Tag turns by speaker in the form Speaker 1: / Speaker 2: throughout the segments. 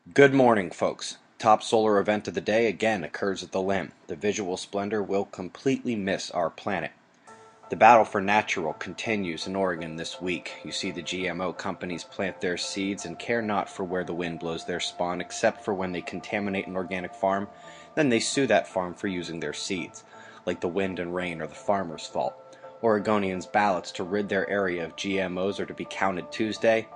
Speaker 1: Good morning, folks. Top solar event of the day again occurs at the limb. The visual splendor will completely miss our planet. The battle for natural continues in Oregon this week. You see the GMO companies plant their seeds and care not for where the wind blows their spawn, except for when they contaminate an organic farm. Then they sue that farm for using their seeds, like the wind and rain are the farmer's fault. Oregonians' ballots to rid their area of GMOs are to be counted Tuesday.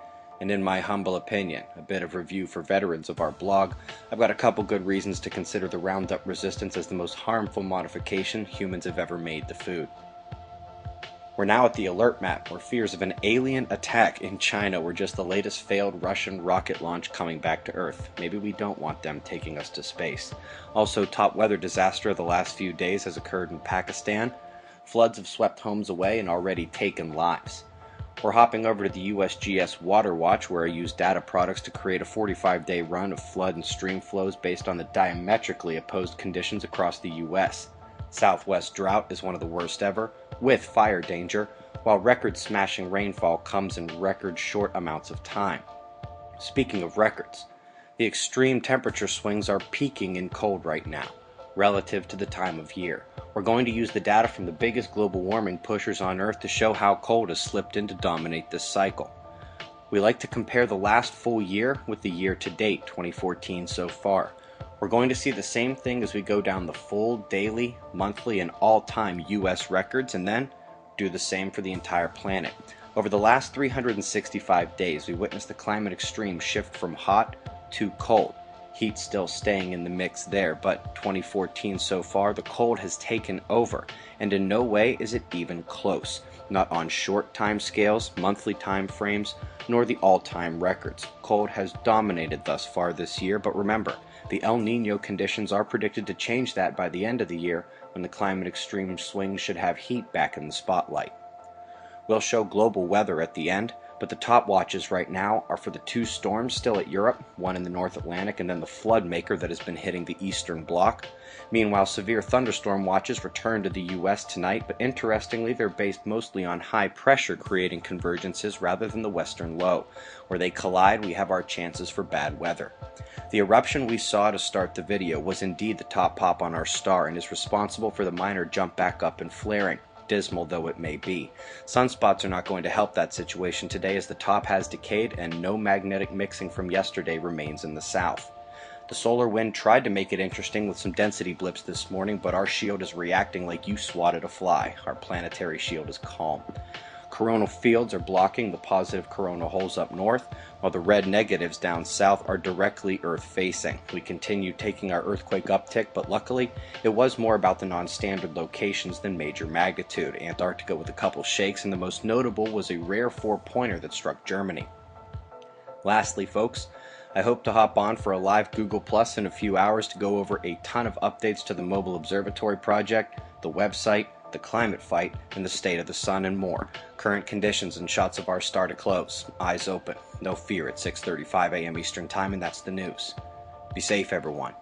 Speaker 1: And in my humble opinion, a bit of review for veterans of our blog, I've got a couple good reasons to consider the Roundup resistance as the most harmful modification humans have ever made to food. We're now at the alert map, where fears of an alien attack in China were just the latest failed Russian rocket launch coming back to Earth. Maybe we don't want them taking us to space. Also, top weather disaster of the last few days has occurred in Pakistan. Floods have swept homes away and already taken lives. We're hopping over to the USGS Water Watch, where I use data products to create a 45-day run of flood and stream flows based on the diametrically opposed conditions across the U.S. Southwest drought is one of the worst ever, with fire danger, while record-smashing rainfall comes in record short amounts of time. Speaking of records, the extreme temperature swings are peaking in cold right now, relative to the time of year. We're going to use the data from the biggest global warming pushers on Earth to show how cold has slipped in to dominate this cycle. We like to compare the last full year with the year to date, 2014 so far. We're going to see the same thing as we go down the full, daily, monthly, and all-time US records, and then do the same for the entire planet. Over the last 365 days, we witnessed the climate extreme shift from hot to cold. Heat still staying in the mix there, but 2014 so far, the cold has taken over, and in no way is it even close. Not on short time scales, monthly time frames, nor the all-time records. Cold has dominated thus far this year, but remember, the El Niño conditions are predicted to change that by the end of the year, when the climate extreme swings should have heat back in the spotlight. We'll show global weather at the end, but the top watches right now are for the two storms still at Europe, one in the North Atlantic and then the flood maker that has been hitting the eastern bloc. Meanwhile, severe thunderstorm watches return to the US tonight, but interestingly they're based mostly on high pressure creating convergences rather than the western low. Where they collide, we have our chances for bad weather. The eruption we saw to start the video was indeed the top pop on our star and is responsible for the minor jump back up and flaring, dismal though it may be. Sunspots are not going to help that situation today, as the top has decayed and no magnetic mixing from yesterday remains in the south. The solar wind tried to make it interesting with some density blips this morning, but our shield is reacting like you swatted a fly. Our planetary shield is calm. Coronal fields are blocking the positive coronal holes up north, while the red negatives down south are directly Earth-facing. We continue taking our earthquake uptick, but luckily, it was more about the non-standard locations than major magnitude. Antarctica with a couple shakes, and the most notable was a rare four-pointer that struck Germany. Lastly, folks, I hope to hop on for a live Google Plus in a few hours to go over a ton of updates to the Mobile Observatory project, the website, the climate fight, and the state of the sun and more. Current conditions and shots of our star to close. Eyes open. No fear at 6:35 a.m. Eastern Time, and that's the news. Be safe, everyone.